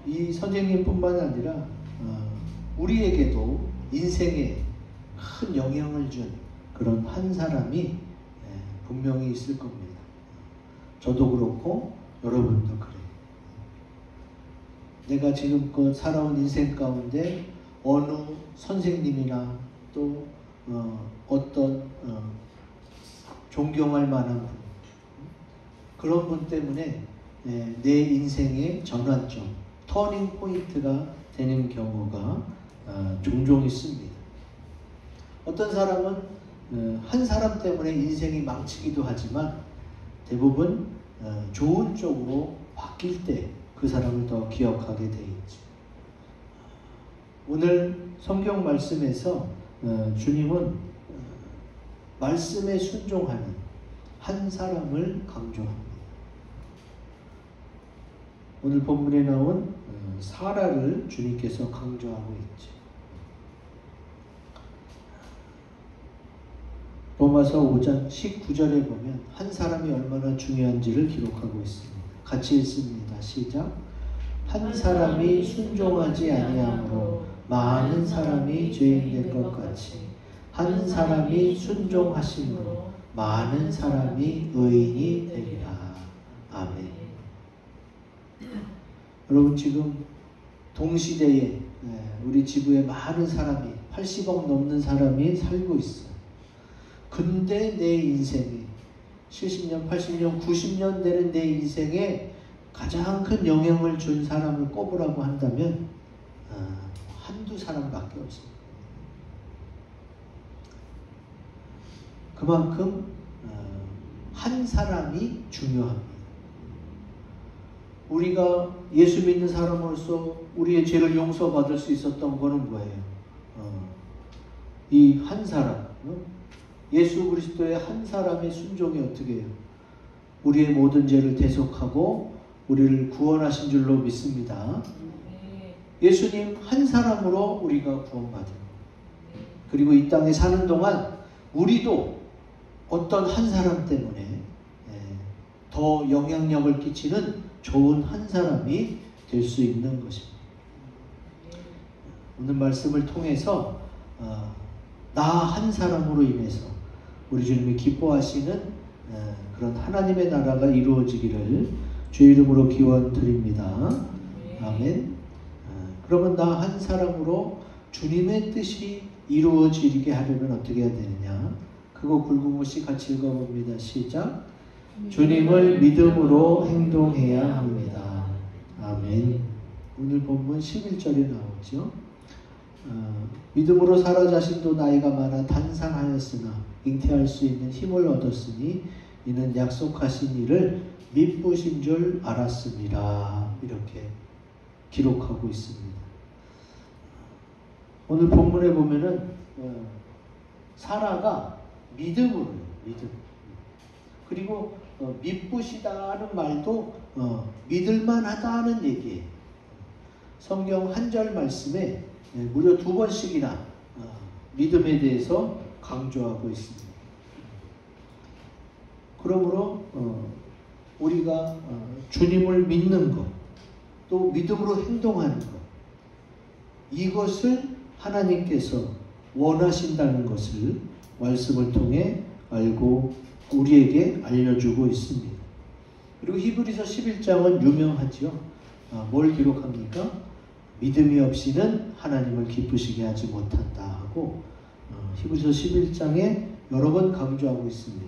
이 선생님뿐만 아니라 우리에게도 인생에 큰 영향을 준 그런 한 사람이 분명히 있을 겁니다. 저도 그렇고 여러분도 그래요. 내가 지금껏 살아온 인생 가운데 어느 선생님이나 또 어떤 존경할 만한 분, 그런 분 때문에 내 인생의 전환점, 터닝 포인트가 되는 경우가 종종 있습니다. 어떤 사람은 한 사람 때문에 인생이 망치기도 하지만 대부분 좋은 쪽으로 바뀔 때 그 사람을 더 기억하게 돼 있죠. 오늘 성경 말씀에서 주님은 말씀에 순종하는 한 사람을 강조합니다. 오늘 본문에 나온 사라를 주님께서 강조하고 있죠. 로마서 5장 19절에 보면 한 사람이 얼마나 중요한지를 기록하고 있습니다. 같이 읽습니다. 시작. 한 사람이 순종하지 아니함으로 많은 사람이 죄인 될 것 같이 한 사람이 순종하심으로 많은 사람이 의인이 되리라. 아멘. 여러분, 지금 동시대에 우리 지구에 많은 사람이 80억 넘는 사람이 살고 있어요. 근데 내 인생에 70년, 80년, 90년 되는 내 인생에 가장 큰 영향을 준 사람을 꼽으라고 한다면 한두 사람밖에 없습니다. 그만큼 한 사람이 중요합니다. 우리가 예수 믿는 사람으로서 우리의 죄를 용서받을 수 있었던 것은 뭐예요? 이 한 사람, 예수 그리스도의 한 사람의 순종이 어떻게 해요? 우리의 모든 죄를 대속하고 우리를 구원하신 줄로 믿습니다. 예수님 한 사람으로 우리가 구원받은, 그리고 이 땅에 사는 동안 우리도 어떤 한 사람 때문에 더 영향력을 끼치는 좋은 한 사람이 될 수 있는 것입니다. 오늘 말씀을 통해서 나 한 사람으로 인해서 우리 주님이 기뻐하시는 그런 하나님의 나라가 이루어지기를 주의 이름으로 기원 드립니다. 아멘. 그러면 나 한 사람으로 주님의 뜻이 이루어지게 하려면 어떻게 해야 되느냐? 그거 굵은것이 같이 읽어봅니다. 시작. 주님을 믿음으로 행동해야 합니다. 아멘. 오늘 본문 11절에 나오죠. 믿음으로 사라 자신도 나이가 많아 단상하였으나 잉태할 수 있는 힘을 얻었으니 이는 약속하신 이를 미쁘신 줄 알았습니다. 이렇게 기록하고 있습니다. 오늘 본문에 보면은 사라가 믿음으로, 믿음. 그리고 미쁘시다는 말도 믿을만하다는 얘기예요. 성경 한 절 말씀에 무려 2번씩이나 믿음에 대해서 강조하고 있습니다. 그러므로 우리가 주님을 믿는 것, 또 믿음으로 행동하는 것, 이것을 하나님께서 원하신다는 것을 말씀을 통해 알고 우리에게 알려주고 있습니다. 그리고 히브리서 11장은 유명하죠. 뭘 기록합니까? 믿음이 없이는 하나님을 기쁘시게 하지 못한다 하고 히브리서 11장에 여러 번 강조하고 있습니다.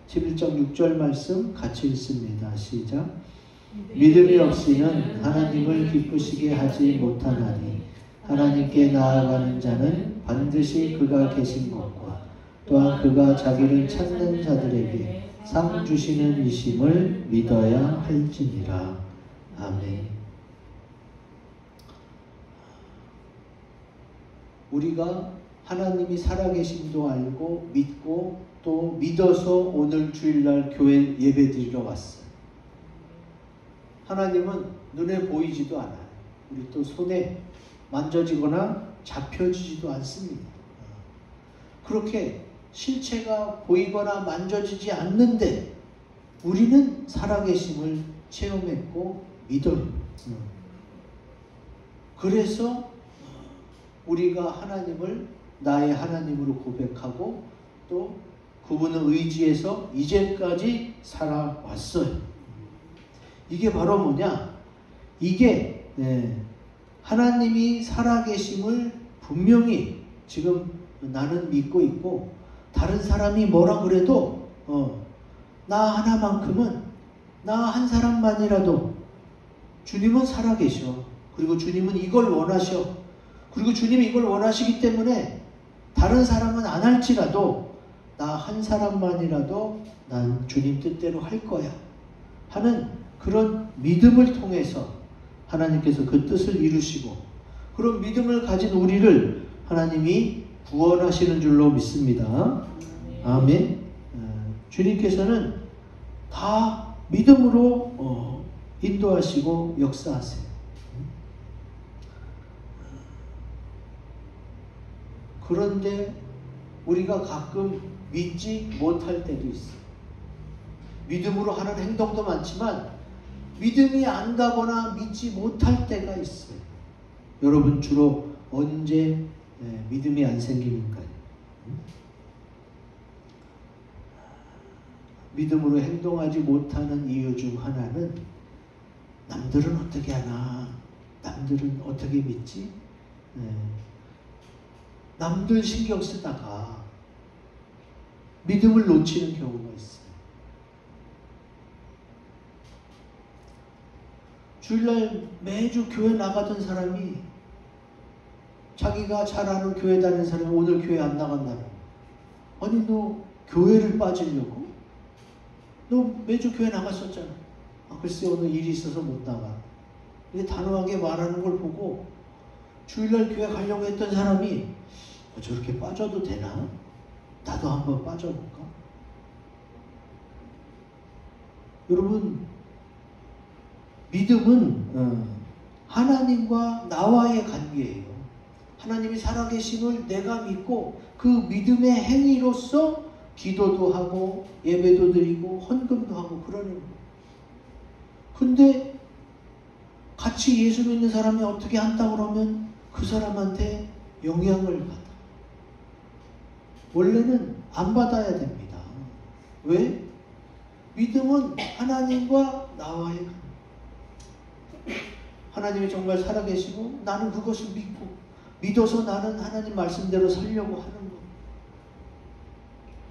11장 6절 말씀 같이 읽습니다. 시작. 믿음이 없이는 하나님을 기쁘시게 하지 못하나니 하나님께 나아가는 자는 반드시 그가 계신 곳과 또한 그가 자기를 찾는 자들에게 상 주시는 이심을 믿어야 할지니라. 아멘. 우리가 하나님이 살아계심도 알고 믿고 또 믿어서 오늘 주일날 교회 예배드리러 왔어요. 하나님은 눈에 보이지도 않아요. 우리 또 손에 만져지거나 잡혀지지도 않습니다. 그렇게 실체가 보이거나 만져지지 않는데 우리는 살아계심을 체험했고 믿어요. 그래서 우리가 하나님을 나의 하나님으로 고백하고 또 그분을 의지해서 이제까지 살아왔어요. 이게 바로 뭐냐? 이게 하나님이 살아계심을 분명히 지금 나는 믿고 있고, 다른 사람이 뭐라 그래도 나 하나만큼은, 나 한 사람만이라도 주님은 살아계셔. 그리고 주님은 이걸 원하셔. 그리고 주님이 이걸 원하시기 때문에 다른 사람은 안 할지라도 나 한 사람만이라도 난 주님 뜻대로 할 거야 하는 그런 믿음을 통해서 하나님께서 그 뜻을 이루시고, 그런 믿음을 가진 우리를 하나님이 구원하시는 줄로 믿습니다. 아멘. 주님께서는 다 믿음으로 인도하시고 역사하세요. 그런데 우리가 가끔 믿지 못할 때도 있어요. 믿음으로 하는 행동도 많지만 믿음이 안 가거나 믿지 못할 때가 있어요. 여러분 주로 언제 믿음이 안 생기니까요? 믿음으로 행동하지 못하는 이유 중 하나는 남들은 어떻게 하나? 남들은 어떻게 믿지? 남들 신경 쓰다가 믿음을 놓치는 경우가 있어요. 주일날 매주 교회 나가던 사람이, 자기가 잘 아는 교회 다니는 사람이 오늘 교회 안 나간다는, 아니 너 교회를 빠지려고? 너 매주 교회 나갔었잖아. 글쎄 오늘 일이 있어서 못 나가. 이게 단호하게 말하는 걸 보고 주일날 교회 가려고 했던 사람이 저렇게 빠져도 되나? 나도 한번 빠져볼까? 여러분, 믿음은 하나님과 나와의 관계예요. 하나님이 살아계심을 내가 믿고 그 믿음의 행위로서 기도도 하고 예배도 드리고 헌금도 하고 그러는 거예요. 근데 같이 예수 믿는 사람이 어떻게 한다고 그러면 그 사람한테 영향을 받아. 원래는 안 받아야 됩니다. 왜? 믿음은 하나님과 나와의 관계. 하나님이 정말 살아계시고 나는 그것을 믿어서 나는 하나님 말씀대로 살려고 하는 거.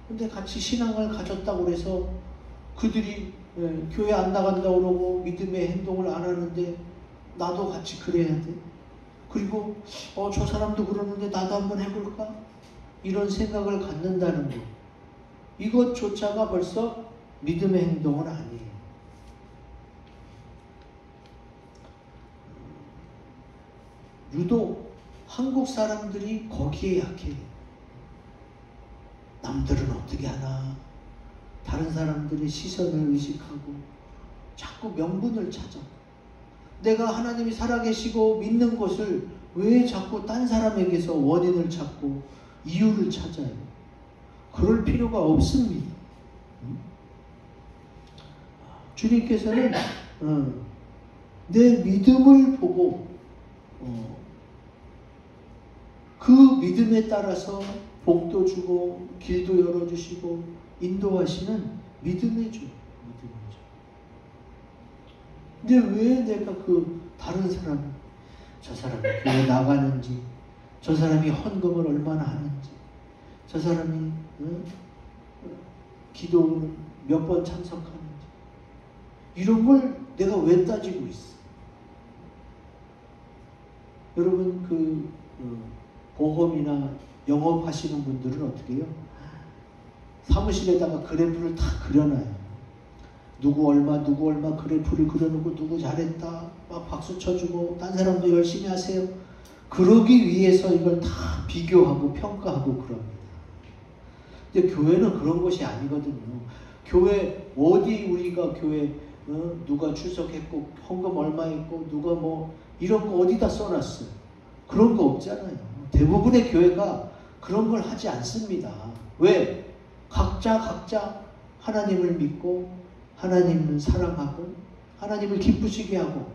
근데 같이 신앙을 가졌다고 해서 그들이 교회 안 나간다고 그러고 믿음의 행동을 안 하는데 나도 같이 그래야 돼. 그리고 저 사람도 그러는데 나도 한번 해볼까? 이런 생각을 갖는다는 것, 이것조차가 벌써 믿음의 행동은 아니에요. 유독 한국 사람들이 거기에 약해요. 남들은 어떻게 하나? 다른 사람들의 시선을 의식하고 자꾸 명분을 찾아. 내가 하나님이 살아계시고 믿는 것을 왜 자꾸 딴 사람에게서 원인을 찾고 이유를 찾아요? 그럴 필요가 없습니다. 주님께서는 내 믿음을 보고 그 믿음에 따라서 복도 주고 길도 열어주시고 인도하시는 믿음의 주. 근데 왜 내가 다른 사람, 저 사람이 교회 나가는지, 저 사람이 헌금을 얼마나 하는지, 저 사람이 기도를 몇 번 참석하는지, 이런 걸 내가 왜 따지고 있어? 여러분 보험이나 영업하시는 분들은 어떻게 해요? 사무실에다가 그래프를 다 그려놔요. 누구 얼마 그래프를 그려놓고 누구 잘했다 막 박수 쳐주고 딴 사람도 열심히 하세요. 그러기 위해서 이걸 다 비교하고 평가하고 그럽니다. 근데 교회는 그런 것이 아니거든요. 교회 우리가 교회 누가 출석했고 헌금 얼마 했고 누가 이런 거 어디다 써놨어요? 그런 거 없잖아요. 대부분의 교회가 그런 걸 하지 않습니다. 왜? 각자 하나님을 믿고 하나님을 사랑하고 하나님을 기쁘시게 하고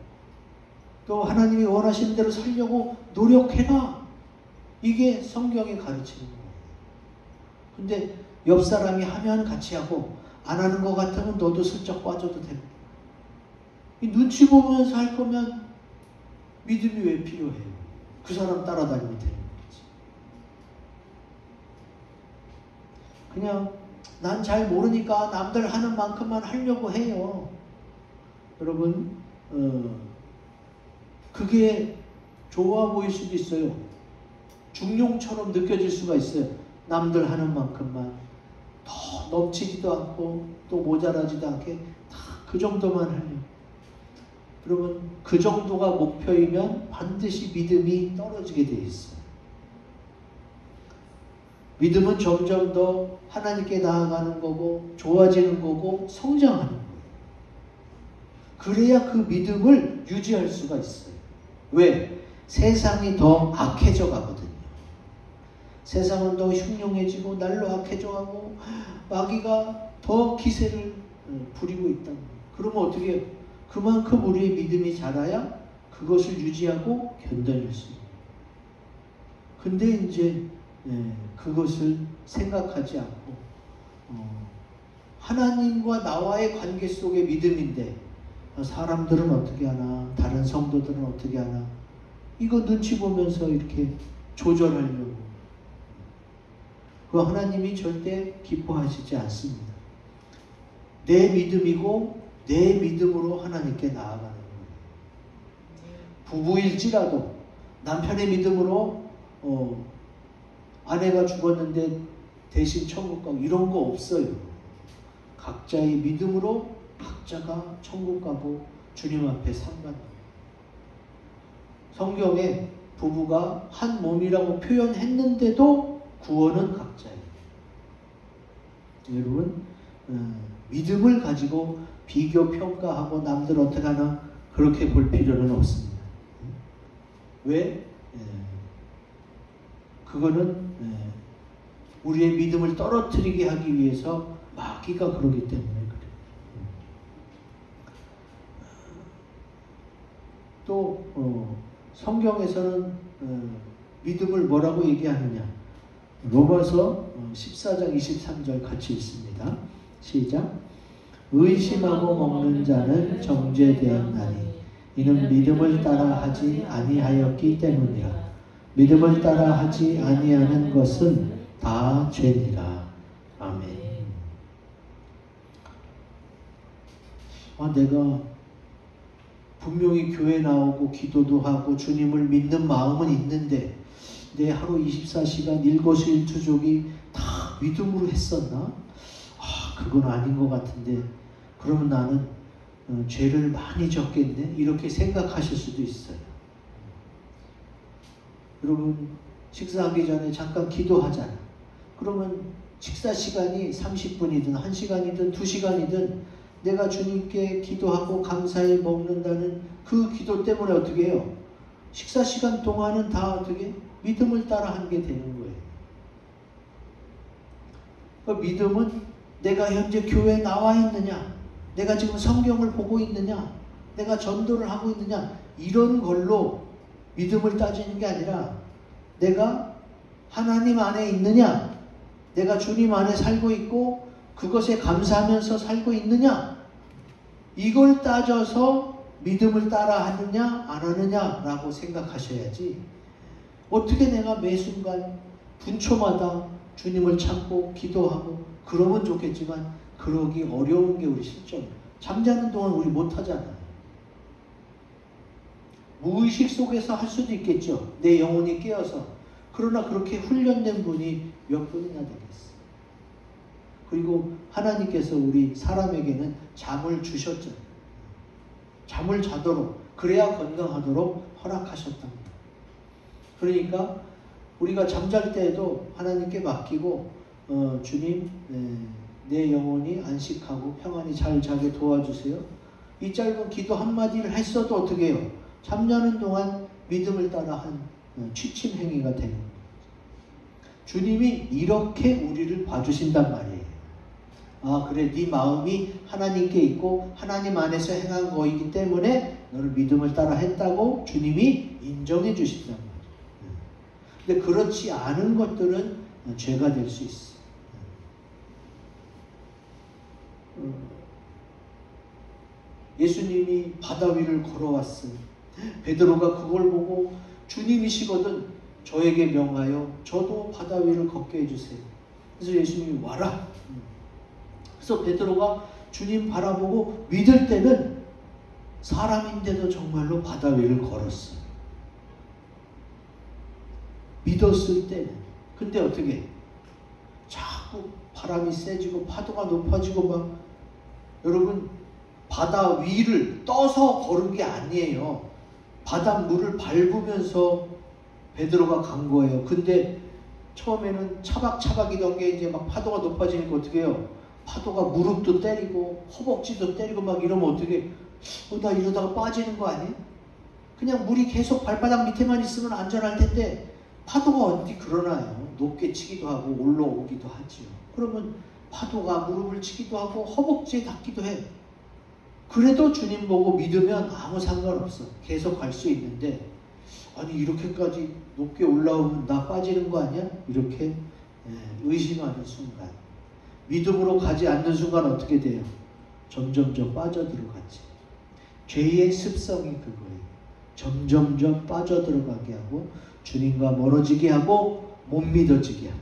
또 하나님이 원하시는 대로 살려고 노력해라. 이게 성경이 가르치는 거예요. 근데 옆 사람이 하면 같이 하고 안 하는 것 같으면 너도 슬쩍 빠져도 되고. 이 눈치 보면서 할 거면 믿음이 왜 필요해요? 그 사람 따라다니면 되는 거지. 그냥 난 잘 모르니까 남들 하는 만큼만 하려고 해요. 여러분, 그게 좋아 보일 수도 있어요. 중용처럼 느껴질 수가 있어요. 남들 하는 만큼만. 더 넘치지도 않고 또 모자라지도 않게 다 그 정도만 하려고. 여러분, 그 정도가 목표이면 반드시 믿음이 떨어지게 되어 있어요. 믿음은 점점 더 하나님께 나아가는 거고 좋아지는 거고 성장하는 거예요. 그래야 그 믿음을 유지할 수가 있어요. 왜? 세상이 더 악해져 가거든요. 세상은 더 흉흉해지고 날로 악해져 가고 마귀가 더 기세를 부리고 있다는 거예요. 그러면 어떻게 해요? 그만큼 우리의 믿음이 자라야 그것을 유지하고 견뎌낼 수 있어요. 근데 이제 그것을 생각하지 않고 하나님과 나와의 관계 속의 믿음인데 사람들은 어떻게 하나, 다른 성도들은 어떻게 하나, 이거 눈치 보면서 이렇게 조절하려고. 그 하나님이 절대 기뻐하시지 않습니다. 내 믿음이고 내 믿음으로 하나님께 나아가는 거예요. 부부일지라도 남편의 믿음으로 아내가 죽었는데 대신 천국 가고 이런 거 없어요. 각자의 믿음으로 각자가 천국 가고 주님 앞에 상관합니다. 성경에 부부가 한 몸이라고 표현했는데도 구원은 각자예요. 여러분, 믿음을 가지고 비교 평가하고 남들 어떻게 하나 그렇게 볼 필요는 없습니다. 왜? 그거는 우리의 믿음을 떨어뜨리게 하기 위해서 마귀가 그러기 때문에 그래요. 또 성경에서는 믿음을 뭐라고 얘기하느냐? 로마서 14장 23절 같이 읽습니다. 시작. 의심하고 먹는 자는 정죄되었나니 이는 믿음을 따라 하지 아니하였기 때문이라. 믿음을 따라 하지 아니하는 것은 다 죄니라. 아멘. 내가 분명히 교회 나오고 기도도 하고 주님을 믿는 마음은 있는데 내 하루 24시간 일거수일투족이 다 믿음으로 했었나? 그건 아닌 것 같은데 그러면 나는 죄를 많이 졌겠네? 이렇게 생각하실 수도 있어요. 여러분, 식사하기 전에 잠깐 기도하잖아. 그러면 식사 시간이 30분이든 1시간이든 2시간이든 내가 주님께 기도하고 감사히 먹는다는 그 기도 때문에 어떻게 해요? 식사 시간 동안은 다 어떻게 믿음을 따라 하게 되는 거예요. 그 믿음은 내가 현재 교회에 나와 있느냐, 내가 지금 성경을 보고 있느냐, 내가 전도를 하고 있느냐, 이런 걸로 믿음을 따지는 게 아니라 내가 하나님 안에 있느냐, 내가 주님 안에 살고 있고 그것에 감사하면서 살고 있느냐, 이걸 따져서 믿음을 따라 하느냐 안 하느냐라고 생각하셔야지, 어떻게 내가 매 순간 분초마다 주님을 찾고 기도하고 그러면 좋겠지만 그러기 어려운 게 우리 실정이에요. 잠자는 동안 우리 못하잖아요. 무의식 속에서 할 수도 있겠죠. 내 영혼이 깨어서. 그러나 그렇게 훈련된 분이 몇 분이나 되겠어요. 그리고 하나님께서 우리 사람에게는 잠을 주셨잖아요. 잠을 자도록, 그래야 건강하도록 허락하셨답니다. 그러니까 우리가 잠잘 때에도 하나님께 맡기고 주님, 내 영혼이 안식하고 평안히 잘 자게 도와주세요. 이 짧은 기도 한마디를 했어도 어떻게 해요? 잠자는 동안 믿음을 따라 한 취침 행위가 되는 거예요. 주님이 이렇게 우리를 봐주신단 말이에요. 그래, 네 마음이 하나님께 있고 하나님 안에서 행한 거이기 때문에 너는 믿음을 따라 했다고 주님이 인정해 주신단 말이에요. 근데 그렇지 않은 것들은 죄가 될 수 있어요. 예수님이 바다 위를 걸어왔어요. 베드로가 그걸 보고 주님이시거든 저에게 명하여 저도 바다 위를 걷게 해주세요. 그래서 예수님이 와라. 그래서 베드로가 주님 바라보고 믿을 때는 사람인데도 정말로 바다 위를 걸었어요. 믿었을 때는. 근데 어떻게? 자꾸 바람이 세지고 파도가 높아지고 막 여러분 바다 위를 떠서 걸은 게 아니에요. 바닷물을 밟으면서 베드로가 간 거예요. 근데 처음에는 차박차박이던 게 이제 막 파도가 높아지니까 어떻게 해요? 파도가 무릎도 때리고 허벅지도 때리고 막 이러면 어떻게 나 이러다가 빠지는 거 아니에요? 그냥 물이 계속 발바닥 밑에만 있으면 안전할 텐데 파도가 어디 그러나요? 높게 치기도 하고 올라오기도 하지요. 그러면 파도가 무릎을 치기도 하고 허벅지에 닿기도 해. 그래도 주님 보고 믿으면 아무 상관없어. 계속 갈 수 있는데 아니 이렇게까지 높게 올라오면 나 빠지는 거 아니야? 이렇게 의심하는 순간 믿음으로 가지 않는 순간 어떻게 돼요? 점점점 빠져들어가지. 죄의 습성이 그거예요. 점점점 빠져들어가게 하고 주님과 멀어지게 하고 못 믿어지게 하고.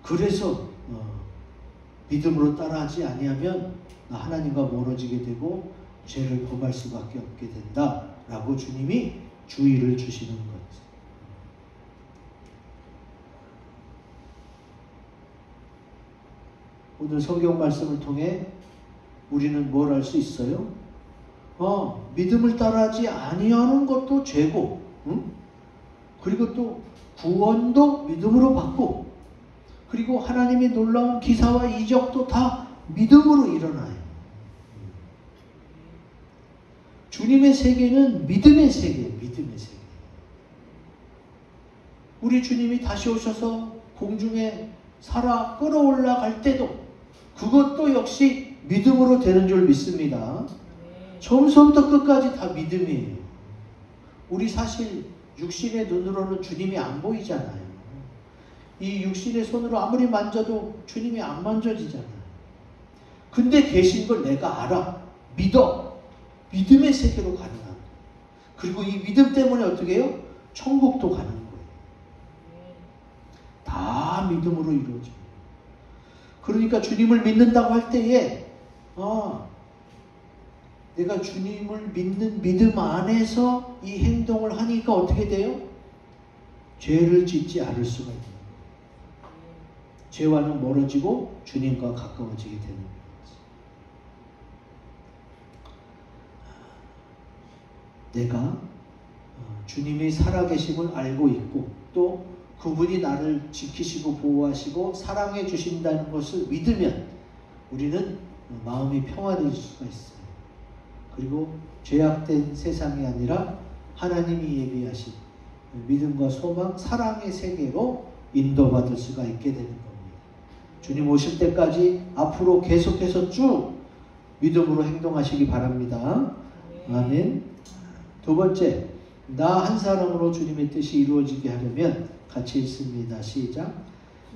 그래서 믿음으로 따라하지 아니하면 하나님과 멀어지게 되고 죄를 범할 수밖에 없게 된다라고 주님이 주의를 주시는 거죠. 오늘 성경 말씀을 통해 우리는 뭘 알 수 있어요? 믿음을 따라하지 아니하는 것도 죄고, 그리고 또 구원도 믿음으로 받고, 그리고 하나님의 놀라운 기사와 이적도 다 믿음으로 일어나요. 주님의 세계는 믿음의 세계예요. 믿음의 세계. 우리 주님이 다시 오셔서 공중에 살아 끌어올라갈 때도 그것도 역시 믿음으로 되는 줄 믿습니다. 처음부터 끝까지 다 믿음이에요. 우리 사실 육신의 눈으로는 주님이 안 보이잖아요. 이 육신의 손으로 아무리 만져도 주님이 안 만져지잖아요. 근데 계신 걸 내가 알아. 믿어. 믿음의 세계로 가는 거예요. 그리고 이 믿음 때문에 어떻게 해요? 천국도 가는 거예요. 다 믿음으로 이루어져요. 그러니까 주님을 믿는다고 할 때에 내가 주님을 믿는 믿음 안에서 이 행동을 하니까 어떻게 돼요? 죄를 짓지 않을 수가 있는 거예요. 죄와는 멀어지고 주님과 가까워지게 되는 거예요. 내가 주님이 살아계심을 알고 있고 또 그분이 나를 지키시고 보호하시고 사랑해 주신다는 것을 믿으면 우리는 마음이 평화될 수가 있어요. 그리고 죄악된 세상이 아니라 하나님이 예비하신 믿음과 소망, 사랑의 세계로 인도받을 수가 있게 되는 겁니다. 주님 오실 때까지 앞으로 계속해서 쭉 믿음으로 행동하시기 바랍니다. 아멘. 두 번째, 나 한 사람으로 주님의 뜻이 이루어지게 하려면 같이 읽습니다. 시작.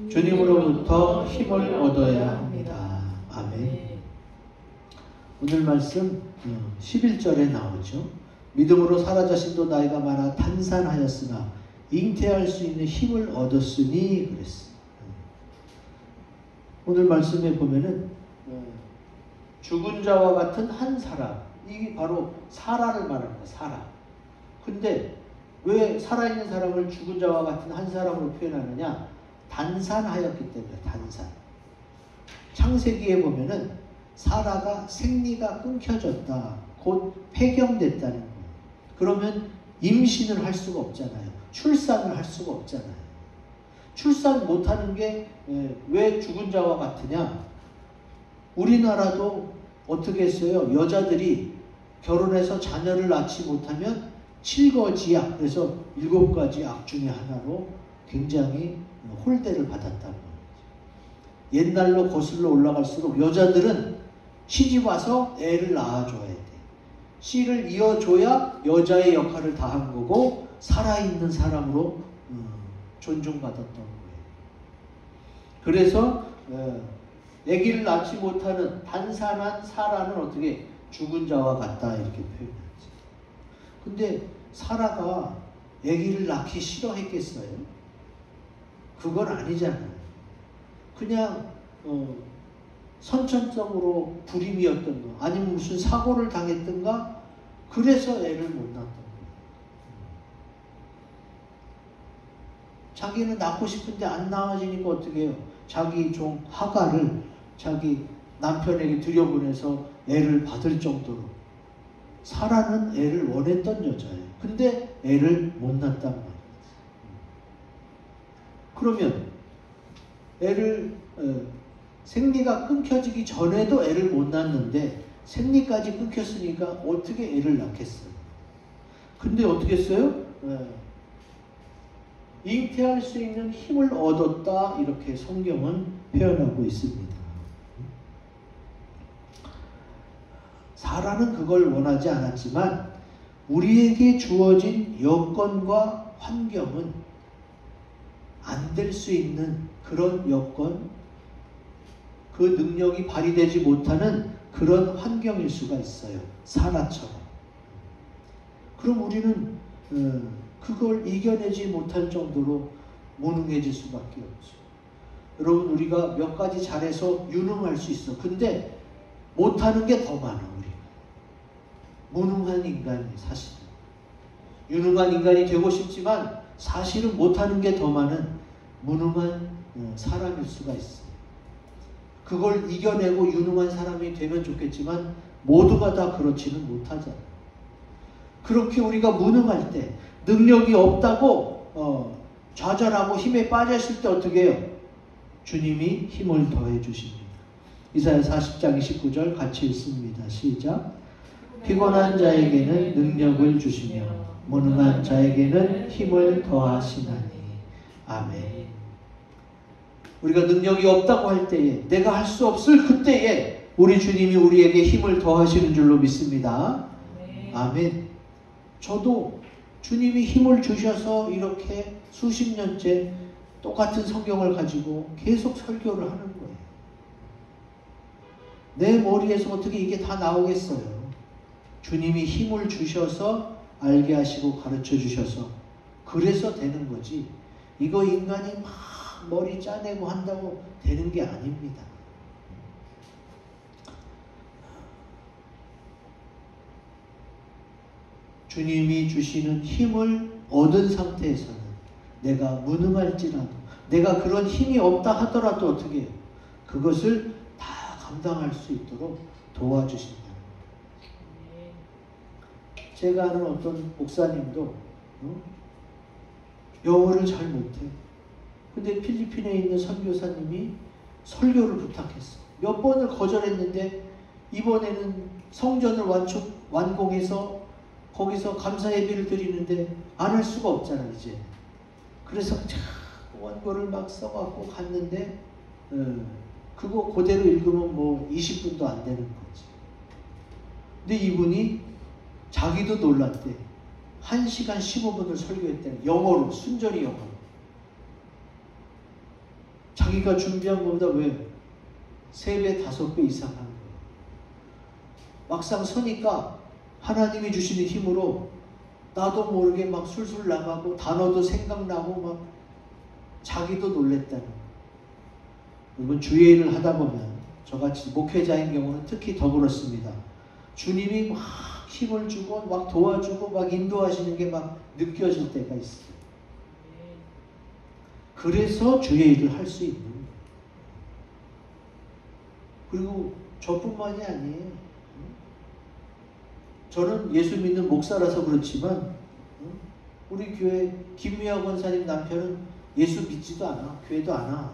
주님으로부터 힘을 얻어야 합니다. 아멘. 오늘 말씀 11절에 나오죠. 믿음으로 사라 자신도 나이가 많아 탄산하였으나 잉태할 수 있는 힘을 얻었으니 그랬어요. 오늘 말씀에 보면은 죽은 자와 같은 한 사람, 이게 바로 사라를 말합니다. 사라. 근데 왜 살아있는 사람을 죽은 자와 같은 한 사람으로 표현하느냐? 단산하였기 때문에 단산. 창세기에 보면은 사라가 생리가 끊겨졌다. 곧 폐경됐다는 거예요. 그러면 임신을 할 수가 없잖아요. 출산을 할 수가 없잖아요. 출산 못하는 게 왜 죽은 자와 같으냐? 우리나라도 어떻게 했어요? 여자들이 결혼해서 자녀를 낳지 못하면 7거지약, 그래서 7가지 악 중에 하나로 굉장히 홀대를 받았다는 거예요. 옛날로 거슬러 올라갈수록 여자들은 시집 와서 애를 낳아줘야 돼. 씨를 이어줘야 여자의 역할을 다한 거고 살아있는 사람으로 존중받았던 거예요. 그래서 아기를 낳지 못하는 단산한 사라는 어떻게 죽은 자와 같다 이렇게 표현하지. 근데 사라가 아기를 낳기 싫어했겠어요? 그건 아니잖아요. 그냥 선천성으로 불임이었던 거 아니면 무슨 사고를 당했던가 그래서 애를 못 낳았던 거예요. 자기는 낳고 싶은데 안 낳아지니까 어떻게 해요? 자기 종 하가를 자기 남편에게 들여보내서 애를 받을 정도로. 사라는 애를 원했던 여자예요. 근데 애를 못 낳았단 말이에요. 그러면 애를 생리가 끊겨지기 전에도 애를 못 낳았는데 생리까지 끊겼으니까 어떻게 애를 낳겠어요? 근데 어떻게 했어요? 잉태할 수 있는 힘을 얻었다 이렇게 성경은 표현하고 있습니다. 사라는 그걸 원하지 않았지만 우리에게 주어진 여건과 환경은 안 될 수 있는 그런 여건, 그 능력이 발휘되지 못하는 그런 환경일 수가 있어요. 사라처럼. 그럼 우리는 그걸 이겨내지 못할 정도로 무능해질 수밖에 없죠. 여러분, 우리가 몇 가지 잘해서 유능할 수 있어. 근데 못하는 게 더 많아, 우리가. 무능한 인간이 사실은. 유능한 인간이 되고 싶지만 사실은 못하는 게 더 많은 무능한 사람일 수가 있어요. 그걸 이겨내고 유능한 사람이 되면 좋겠지만 모두가 다 그렇지는 못하잖아요. 그렇게 우리가 무능할 때, 능력이 없다고 좌절하고 힘에 빠졌을 때 어떻게 해요? 주님이 힘을 더해 주십니다. 이사야 40장 29절 같이 읽습니다. 시작. 피곤한 자에게는 능력을 주시며 무능한 자에게는 힘을 더하시나니. 아멘. 우리가 능력이 없다고 할 때에, 내가 할 수 없을 그때에 우리 주님이 우리에게 힘을 더하시는 줄로 믿습니다. 아멘. 저도 주님이 힘을 주셔서 이렇게 수십 년째 똑같은 성경을 가지고 계속 설교를 하는 거예요. 내 머리에서 어떻게 이게 다 나오겠어요? 주님이 힘을 주셔서 알게 하시고 가르쳐 주셔서 그래서 되는 거지. 이거 인간이 막 머리 짜내고 한다고 되는 게 아닙니다. 주님이 주시는 힘을 얻은 상태에서는 내가 무능할지라도, 내가 그런 힘이 없다 하더라도 어떻게 해요? 그것을 다 감당할 수 있도록 도와주신다. 제가 아는 어떤 목사님도 영어를 잘 못해. 근데 필리핀에 있는 선교사님이 설교를 부탁했어. 몇 번을 거절했는데 이번에는 성전을 완공해서 거기서 감사 예배를 드리는데 안 할 수가 없잖아 이제. 그래서 원고를 막 써갖고 갔는데 그거 그대로 읽으면 뭐 20분도 안 되는 거지. 근데 이분이 자기도 놀랐대. 1시간 15분을 설교했대. 영어로, 순전히 영어로. 자기가 준비한 것보다 왜 3배, 5배 이상 한 거예요. 막상 서니까 하나님이 주시는 힘으로 나도 모르게 막 술술 나가고 단어도 생각나고 막 자기도 놀랬다는 거예요. 여러분, 주의를 하다 보면 저같이 목회자인 경우는 특히 더 그렇습니다. 주님이 막 힘을 주고 막 도와주고 막 인도하시는 게 막 느껴질 때가 있어요. 그래서 주의 일을 할 수 있는 거예요. 그리고 저뿐만이 아니에요. 저는 예수 믿는 목사라서 그렇지만 우리 교회 김미화 권사님 남편은 예수 믿지도 않아. 교회도 안 와.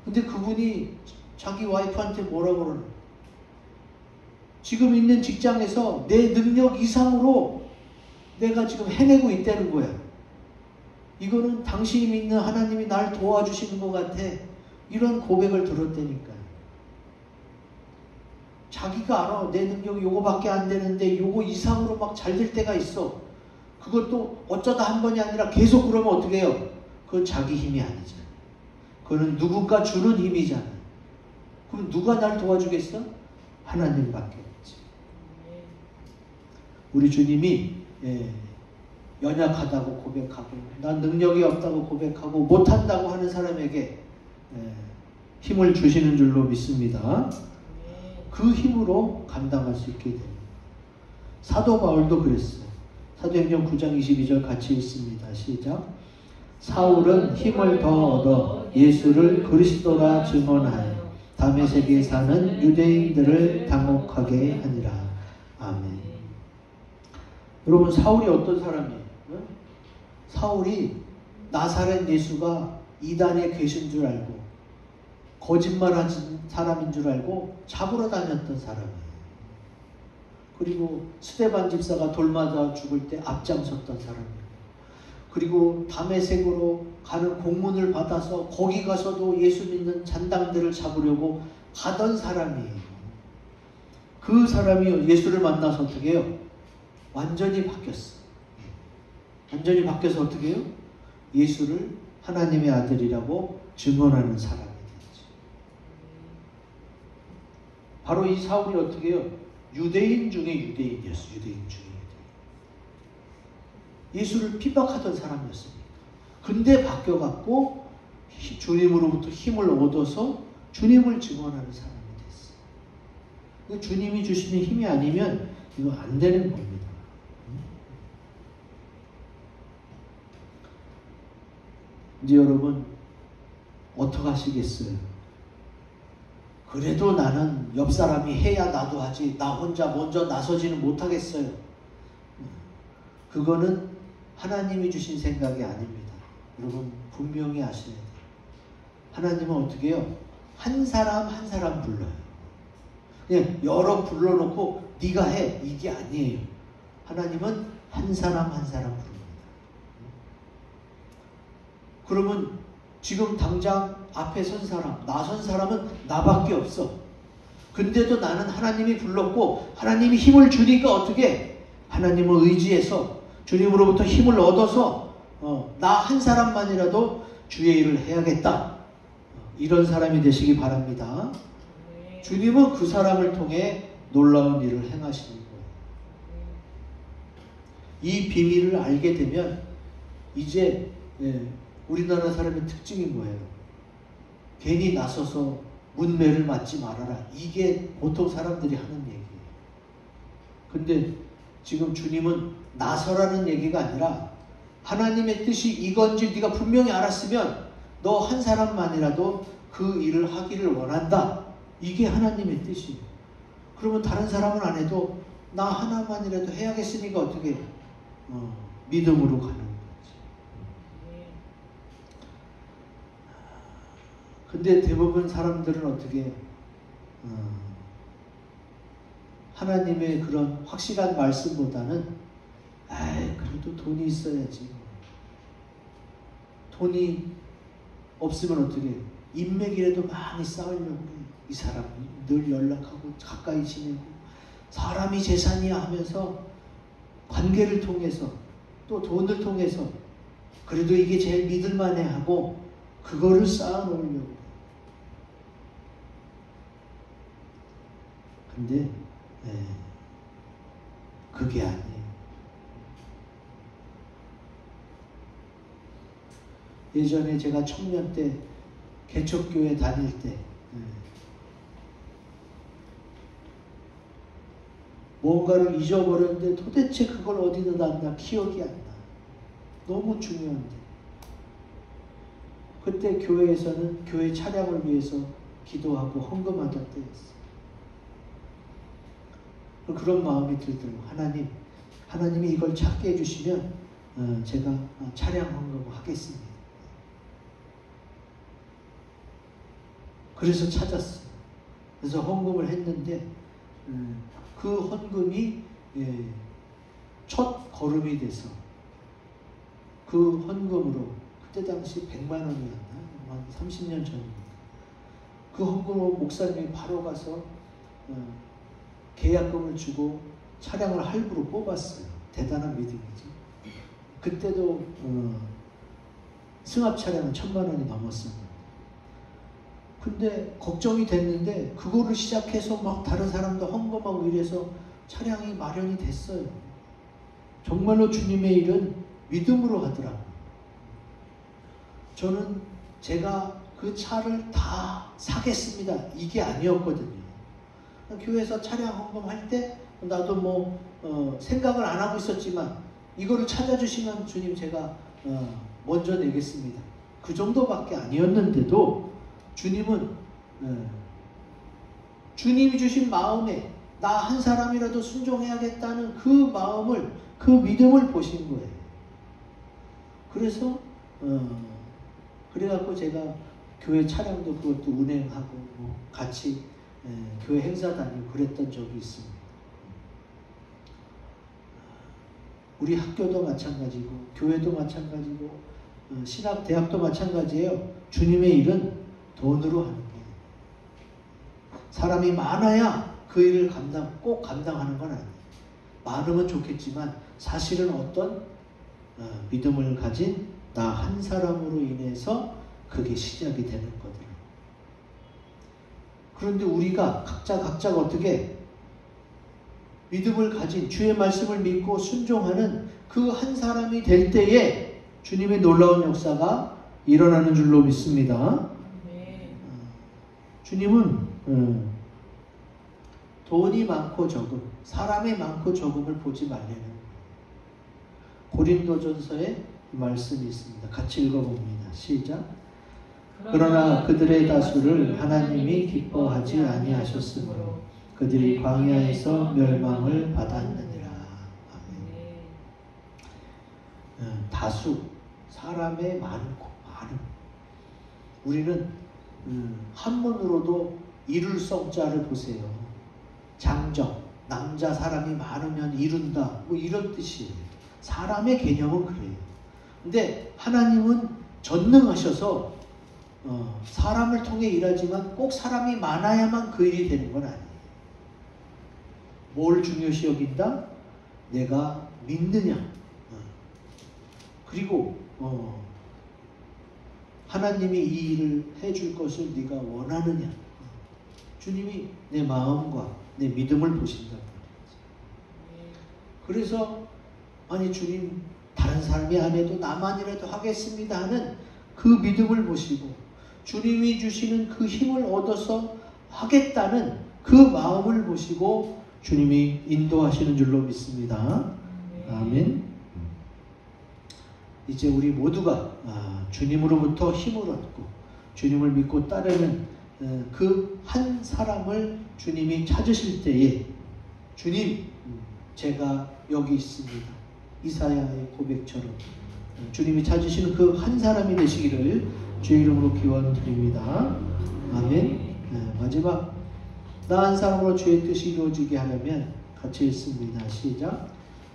근데 그분이 자기 와이프한테 뭐라고 그러는 거예요? 지금 있는 직장에서 내 능력 이상으로 내가 지금 해내고 있다는 거야. 이거는 당신이 믿는 하나님이 날 도와주시는 것 같아. 이런 고백을 들었다니까요. 자기가 알아. 내 능력이 요거밖에 안 되는데 요거 이상으로 막 잘 될 때가 있어. 그것도 어쩌다 한 번이 아니라 계속 그러면 어떻게 해요? 그건 자기 힘이 아니잖아요. 그거는 누군가 주는 힘이잖아요. 그럼 누가 날 도와주겠어? 하나님밖에 없지. 우리 주님이 연약하다고 고백하고 난 능력이 없다고 고백하고 못한다고 하는 사람에게 힘을 주시는 줄로 믿습니다. 그 힘으로 감당할 수 있게 됩니다. 사도 바울도 그랬어요. 사도행전 9장 22절 같이 읽습니다. 시작. 사울은 힘을 더 얻어 예수를 그리스도라 증언하여 다메섹에 사는 유대인들을 당혹하게 하니라. 아멘. 여러분, 사울이 어떤 사람이에요? 사울이 나사렛 예수가 이단에 계신 줄 알고 거짓말하는 사람인 줄 알고 잡으러 다녔던 사람이에요. 그리고 스데반 집사가 돌 맞아 죽을 때 앞장섰던 사람이에요. 그리고 다메섹으로 가는 공문을 받아서 거기 가서도 예수 믿는 잔당들을 잡으려고 가던 사람이에요. 그 사람이 예수를 만나서 어떻게 해요? 완전히 바뀌었어. 완전히 바뀌어서 어떻게 해요? 예수를 하나님의 아들이라고 증언하는 사람이 됐죠. 바로 이 사울이 어떻게 해요? 유대인 중에 유대인이었어요. 유대인 중에 유대인. 예수를 핍박하던 사람이었습니다. 근데 바뀌어갖고 주님으로부터 힘을 얻어서 주님을 증언하는 사람이 됐어요. 주님이 주시는 힘이 아니면 이거 안 되는 겁니다. 이제 여러분 어떻게 하시겠어요? 그래도 나는 옆 사람이 해야 나도 하지 나 혼자 먼저 나서지는 못하겠어요. 그거는 하나님이 주신 생각이 아닙니다. 여러분 분명히 아셔야 돼요. 하나님은 어떻게 해요? 한 사람 한 사람 불러요. 그냥 여러 불러놓고 네가 해 이게 아니에요. 하나님은 한 사람 한 사람 부릅니다. 그러면 지금 당장 앞에 선 사람, 나선 사람은 나밖에 없어. 근데도 나는 하나님이 불렀고 하나님이 힘을 주니까 어떻게? 하나님을 의지해서 주님으로부터 힘을 얻어서 나 한 사람만이라도 주의 일을 해야겠다. 이런 사람이 되시기 바랍니다. 주님은 그 사람을 통해 놀라운 일을 행하시는 거예요. 이 비밀을 알게 되면 이제 우리나라 사람의 특징이 뭐예요? 괜히 나서서 문매를 맞지 말아라. 이게 보통 사람들이 하는 얘기예요. 근데 지금 주님은 나서라는 얘기가 아니라 하나님의 뜻이 이건지 네가 분명히 알았으면 너 한 사람만이라도 그 일을 하기를 원한다. 이게 하나님의 뜻이에요. 그러면 다른 사람은 안 해도 나 하나만이라도 해야겠으니까 어떻게 믿음으로 가는 거지. 근데 대부분 사람들은 어떻게 하나님의 그런 확실한 말씀보다는 그래도 돈이 있어야지. 돈이 없으면 어떻게 인맥이라도 많이 쌓으려고 해요. 이 사람이 늘 연락하고 가까이 지내고 사람이 재산이야 하면서 관계를 통해서 또 돈을 통해서 그래도 이게 제일 믿을만해 하고 그거를 쌓아놓으려고. 근데 그게 아니에요. 예전에 제가 청년 때 개척교회 다닐 때 뭔가를 잊어버렸는데 도대체 그걸 어디다 놨나 기억이 안 나. 너무 중요한데. 그때 교회에서는 교회 차량을 위해서 기도하고 헌금하던 때였어요. 그런 마음이 들더라고요. 하나님이 이걸 찾게 해주시면 제가 차량 헌금하겠습니다. 그래서 찾았어요. 그래서 헌금을 했는데 그 헌금이 첫 걸음이 돼서 그 헌금으로 그때 당시 100만 원이었나? 한 30년 전입니다. 그 헌금으로 목사님이 바로 가서 계약금을 주고 차량을 할부로 뽑았어요. 대단한 믿음이지. 그때도 승합 차량은 1,000만 원이 넘었습니다. 근데 걱정이 됐는데 그거를 시작해서 막 다른 사람도 헌금하고 이래서 차량이 마련이 됐어요. 정말로 주님의 일은 믿음으로 하더라고요. 저는 제가 그 차를 다 사겠습니다, 이게 아니었거든요. 교회에서 차량 헌금할 때 나도 생각을 안 하고 있었지만 이거를 찾아주시면 주님 제가 먼저 내겠습니다, 그 정도밖에 아니었는데도 주님은 주님이 주신 마음에 나 한 사람이라도 순종해야겠다는 그 마음을, 그 믿음을 보신 거예요. 그래서 그래갖고 제가 교회 차량도 그것도 운행하고 같이 교회 행사 다니고 그랬던 적이 있습니다. 우리 학교도 마찬가지고 교회도 마찬가지고 신학대학도 마찬가지예요. 주님의 일은 돈으로 하는 게, 사람이 많아야 그 일을 꼭 감당하는 건 아니에요. 많으면 좋겠지만 사실은 어떤 믿음을 가진 나 한 사람으로 인해서 그게 시작이 되는 거더라고요. 그런데 우리가 각자가 어떻게 믿음을 가진, 주의 말씀을 믿고 순종하는 그 한 사람이 될 때에 주님의 놀라운 역사가 일어나는 줄로 믿습니다. 주님은 돈이 많고 적음, 사람이 많고 적음을 보지 말라는 고린도전서에 말씀이 있습니다. 같이 읽어봅니다. 시작. 그러나 그들의 다수를 하나님이 기뻐하지 아니하셨으므로 그들이 광야에서 멸망을 받았느니라. 아멘. 다수, 사람의 많고 많음. 우리는 한문으로도 이룰성자를 보세요. 장정, 남자 사람이 많으면 이룬다, 이런 뜻이에요. 사람의 개념은 그래요. 근데 하나님은 전능하셔서 사람을 통해 일하지만 꼭 사람이 많아야만 그 일이 되는 건 아니에요. 뭘 중요시 여긴다? 내가 믿느냐. 그리고 하나님이 이 일을 해줄 것을 네가 원하느냐. 주님이 내 마음과 내 믿음을 보신단 말이지. 그래서 아니 주님, 다른 사람이 안 해도 나만이라도 하겠습니다 하는 그 믿음을 보시고 주님이 주시는 그 힘을 얻어서 하겠다는 그 마음을 보시고 주님이 인도하시는 줄로 믿습니다. 아멘. 이제 우리 모두가 주님으로부터 힘을 얻고 주님을 믿고 따르는 그 한 사람을 주님이 찾으실 때에 주님, 제가 여기 있습니다, 이사야의 고백처럼 주님이 찾으시는 그 한 사람이 되시기를 주의 이름으로 기원드립니다. 아멘. 마지막, 나 한 사람으로 주의 뜻이 이루어지게 하려면 같이 읽습니다. 시작.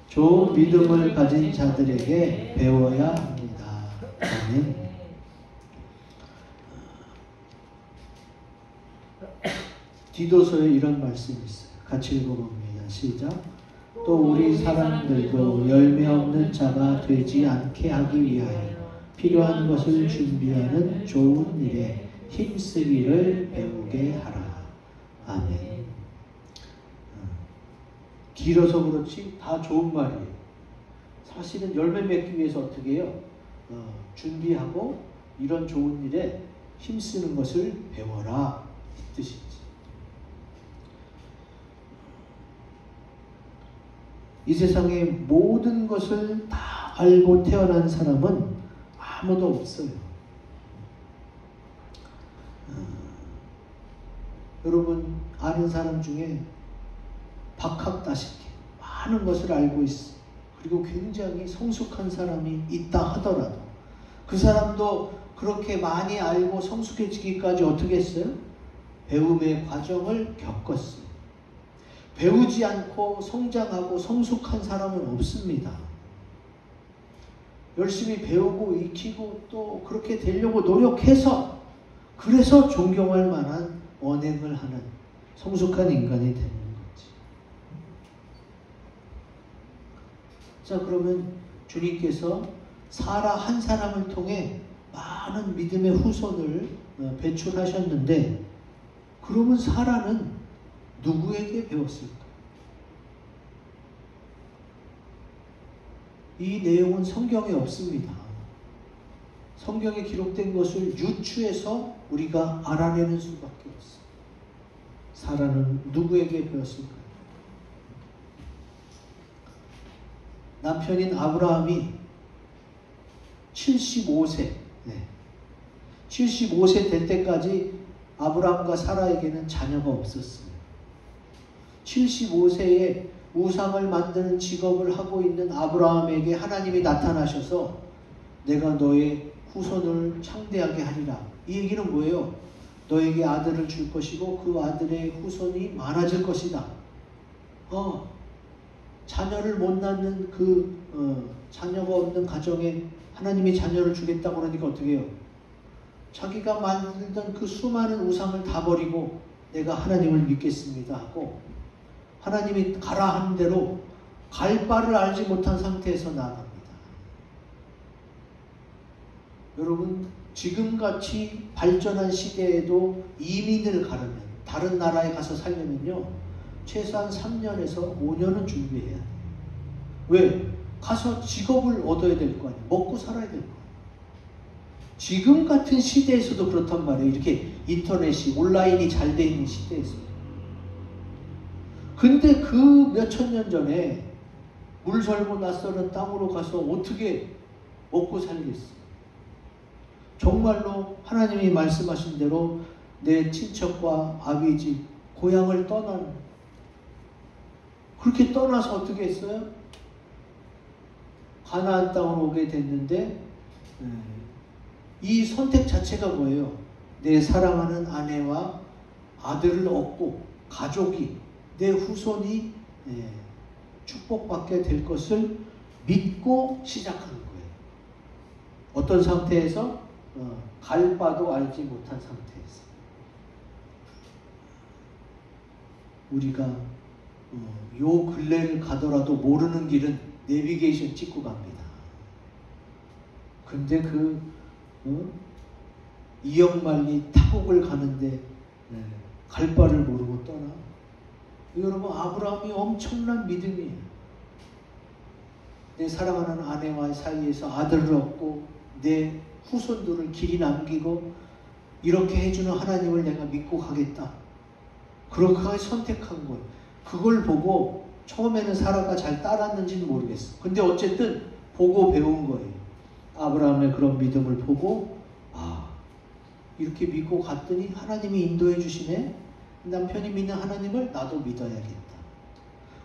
좋은 믿음을 가진 자들에게 배워야 합니다. 아멘. 디도서에 이런 말씀이 있어요. 같이 읽어봅니다. 시작. 또 우리 사람들도 열매 없는 자가 되지 않게 하기 위하여 필요한 것을 준비하는 좋은 일에 힘쓰기를 배우게 하라. 아멘. 길어서 그렇지 다 좋은 말이에요. 사실은 열매 맺기 위해서 어떻게 해요? 준비하고 이런 좋은 일에 힘쓰는 것을 배워라, 이 뜻이지. 이 세상의 모든 것을 다 알고 태어난 사람은 아무도 없어요. 여러분 아는 사람 중에 박학다식해 많은 것을 알고 있어. 그리고 굉장히 성숙한 사람이 있다 하더라도 그 사람도 그렇게 많이 알고 성숙해지기까지 어떻게 했어요? 배움의 과정을 겪었어요. 배우지 않고 성장하고 성숙한 사람은 없습니다. 열심히 배우고 익히고 또 그렇게 되려고 노력해서 그래서 존경할 만한 언행을 하는 성숙한 인간이 되는 거지. 자, 그러면 주님께서 사라 한 사람을 통해 많은 믿음의 후손을 배출하셨는데, 그러면 사라는 누구에게 배웠을까? 이 내용은 성경에 없습니다. 성경에 기록된 것을 유추해서 우리가 알아내는 수밖에 없어요. 사라는 누구에게 배웠을까요? 남편인 아브라함이 75세, 75세 될 때까지 아브라함과 사라에게는 자녀가 없었어요. 75세에 우상을 만드는 직업을 하고 있는 아브라함에게 하나님이 나타나셔서 내가 너의 후손을 창대하게 하리라. 이 얘기는 뭐예요? 너에게 아들을 줄 것이고 그 아들의 후손이 많아질 것이다. 자녀를 못 낳는 자녀가 없는 가정에 하나님이 자녀를 주겠다고 그러니까 어떻게 해요? 자기가 만들던 그 수많은 우상을 다 버리고 내가 하나님을 믿겠습니다 하고, 하나님이 가라 하는 대로 갈 바를 알지 못한 상태에서 나아갑니다. 여러분, 지금같이 발전한 시대에도 이민을 가려면, 다른 나라에 가서 살려면요, 최소한 3년에서 5년은 준비해야 돼요. 왜? 가서 직업을 얻어야 될 거 아니에요. 먹고 살아야 될 거 아니에요. 지금 같은 시대에서도 그렇단 말이에요. 이렇게 인터넷이, 온라인이 잘 돼 있는 시대에서. 근데 그 몇천 년 전에 물설고 낯설은 땅으로 가서 어떻게 먹고 살겠어요? 정말로 하나님이 말씀하신 대로 내 친척과 아비집, 고향을 그렇게 떠나서 어떻게 했어요? 가나안 땅으로 오게 됐는데, 이 선택 자체가 뭐예요? 내 사랑하는 아내와 아들을 얻고 가족이, 내 후손이 축복받게 될 것을 믿고 시작하는 거예요. 어떤 상태에서? 갈 바도 알지 못한 상태에서. 우리가 요 근래를 가더라도 모르는 길은 내비게이션 찍고 갑니다. 근데 이역만리 타국을 가는데 갈 바를 모르고 떠나. 여러분, 아브라함이 엄청난 믿음이에요. 내 사랑하는 아내와 사이에서 아들을 얻고 내 후손들을 길이 남기고 이렇게 해주는 하나님을 내가 믿고 가겠다. 그렇게 선택한 거예요. 그걸 보고 처음에는 사라가 잘 따랐는지는 모르겠어. 근데 어쨌든 보고 배운 거예요. 아브라함의 그런 믿음을 보고 이렇게 믿고 갔더니 하나님이 인도해 주시네. 남편이 믿는 하나님을 나도 믿어야겠다.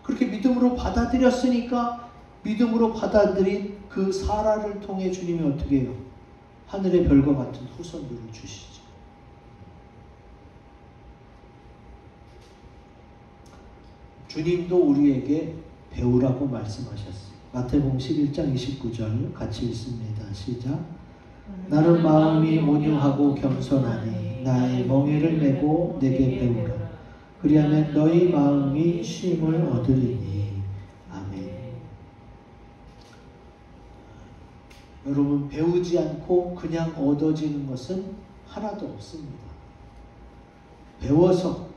그렇게 믿음으로 받아들였으니까 믿음으로 받아들인 그 사라를 통해 주님이 어떻게 해요? 하늘의 별과 같은 후손들을 주시죠. 주님도 우리에게 배우라고 말씀하셨어요. 마태복음 11장 29절 같이 읽습니다. 시작. 나는 마음이 온유하고 겸손하니 나의 멍에를 메고 내게 배우라. 그리하면 너희 마음이 쉼을 얻으리니. 아멘. 여러분, 배우지 않고 그냥 얻어지는 것은 하나도 없습니다. 배워서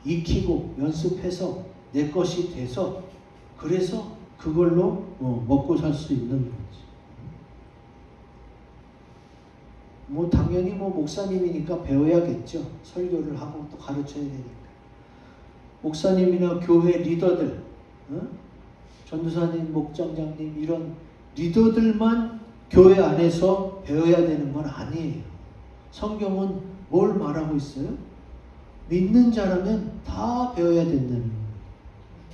익히고 연습해서 내 것이 돼서 그래서 그걸로 먹고 살 수 있는 거지. 당연히 목사님이니까 배워야겠죠. 설교를 하고 또 가르쳐야 되니까. 목사님이나 교회 리더들, 전도사님, 목장장님 이런 리더들만 교회 안에서 배워야 되는 건 아니에요. 성경은 뭘 말하고 있어요? 믿는 자라면 다 배워야 된다는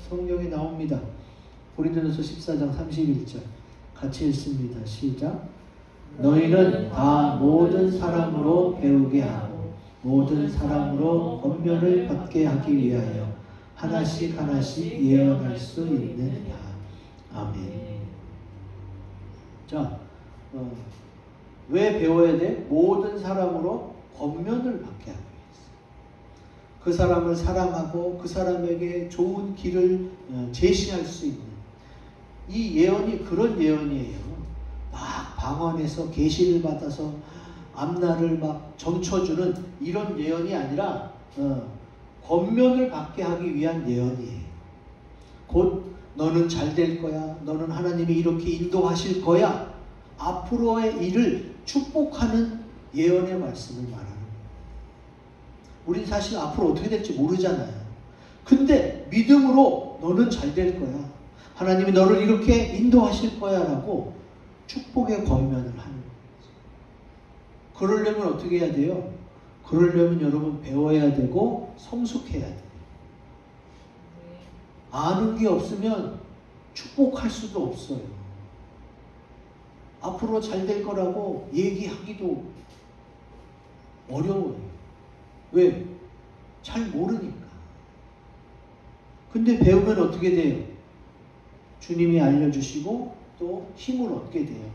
성경에 나옵니다. 고린도전서 14장 31절 같이 읽습니다. 시작. 너희는 다 모든 사람으로 배우게 하고 모든 사람으로 권면을 받게 하기 위하여 하나씩 하나씩 예언할 수 있느냐. 아멘. 자, 왜 배워야 돼? 모든 사람으로 권면을 받게 하기 위해서. 그 사람을 사랑하고 그 사람에게 좋은 길을 제시할 수 있는, 이 예언이 그런 예언이에요. 막 방언해서 계시를 받아서 앞날을 막 점쳐주는 이런 예언이 아니라 권면을 받게 하기 위한 예언이에요. 곧 너는 잘 될 거야. 너는 하나님이 이렇게 인도하실 거야. 앞으로의 일을 축복하는 예언의 말씀을 말하는 거예요. 우린 사실 앞으로 어떻게 될지 모르잖아요. 근데 믿음으로 너는 잘 될 거야. 하나님이 너를 이렇게 인도하실 거야 라고 축복의 권면을 하는 거예요. 그러려면 어떻게 해야 돼요? 그러려면 여러분 배워야 되고 성숙해야 돼요. 아는 게 없으면 축복할 수도 없어요. 앞으로 잘 될 거라고 얘기하기도 어려워요. 왜? 잘 모르니까. 근데 배우면 어떻게 돼요? 주님이 알려주시고 또 힘을 얻게 돼요.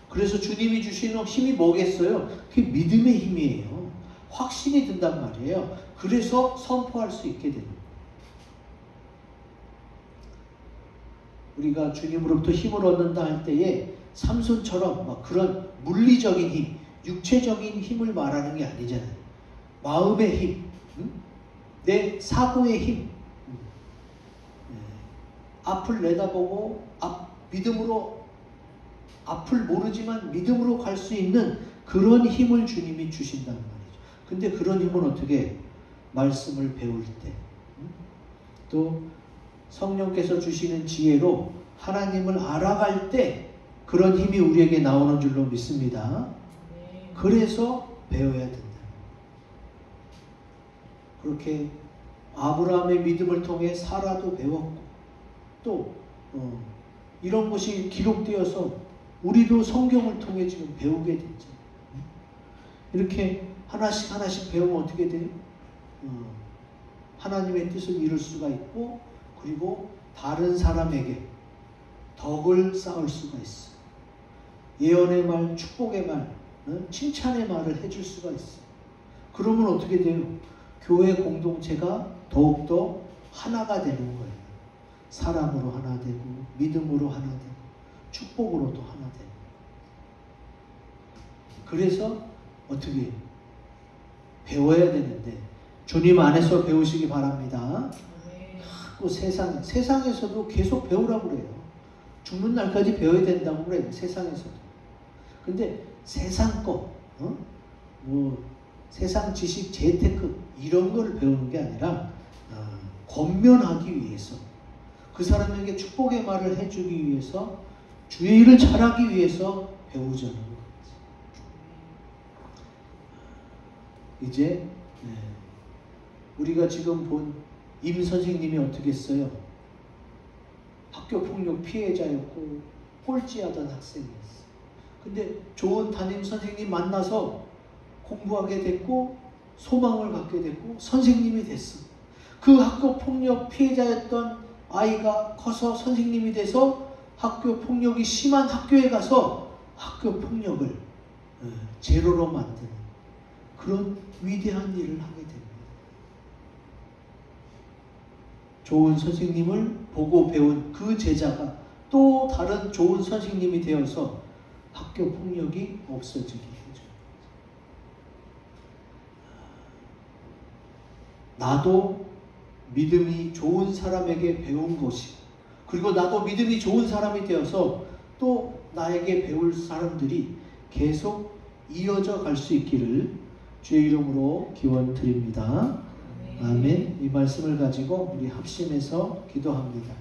그래서 주님이 주시는 힘이 뭐겠어요? 그게 믿음의 힘이에요. 확신이 든단 말이에요. 그래서 선포할 수 있게 됩니다. 우리가 주님으로부터 힘을 얻는다 할 때에 삼손처럼 막 그런 물리적인 힘, 육체적인 힘을 말하는 게 아니잖아요. 마음의 힘, 내 사고의 힘, 앞을 내다보고 믿음으로 앞을 모르지만 믿음으로 갈 수 있는 그런 힘을 주님이 주신다는 말이죠. 근데 그런 힘은 어떻게? 말씀을 배울 때, 또 성령께서 주시는 지혜로 하나님을 알아갈 때 그런 힘이 우리에게 나오는 줄로 믿습니다. 그래서 배워야 된다. 그렇게 아브라함의 믿음을 통해 사라도 배웠고 또 이런 것이 기록되어서 우리도 성경을 통해 지금 배우게 됐죠. 이렇게 하나씩 하나씩 배우면 어떻게 돼요? 하나님의 뜻을 이룰 수가 있고 그리고 다른 사람에게 덕을 쌓을 수가 있어요. 예언의 말, 축복의 말, 칭찬의 말을 해줄 수가 있어요. 그러면 어떻게 돼요? 교회 공동체가 더욱더 하나가 되는 거예요. 사랑으로 하나 되고 믿음으로 하나 되고 축복으로도 하나 되고. 그래서 어떻게 해요? 배워야 되는데 주님 안에서 배우시기 바랍니다. 또 세상에서도 계속 배우라고 그래요. 죽는 날까지 배워야 된다고 그래요. 세상에서도. 근데 세상 거, 세상 지식, 재테크 이런 걸 배우는 게 아니라 권면하기 위해서 그 사람에게 축복의 말을 해주기 위해서 주의 일을 잘하기 위해서 배우자는 거죠. 이제 우리가 지금 본 임 선생님이 어떻게 했어요? 학교폭력 피해자였고 꼴찌하던 학생이었어요. 근데 좋은 담임 선생님 만나서 공부하게 됐고 소망을 갖게 됐고 선생님이 됐어. 그 학교폭력 피해자였던 아이가 커서 선생님이 돼서 학교폭력이 심한 학교에 가서 학교폭력을 제로로 만드는 그런 위대한 일을 하게 됩니다. 좋은 선생님을 보고 배운 그 제자가 또 다른 좋은 선생님이 되어서 학교 폭력이 없어지게 해줘요. 나도 믿음이 좋은 사람에게 배운 것이 그리고 나도 믿음이 좋은 사람이 되어서 또 나에게 배울 사람들이 계속 이어져 갈 수 있기를 주의 이름으로 기원 드립니다. 아멘. 이 말씀을 가지고 우리 합심해서 기도합니다.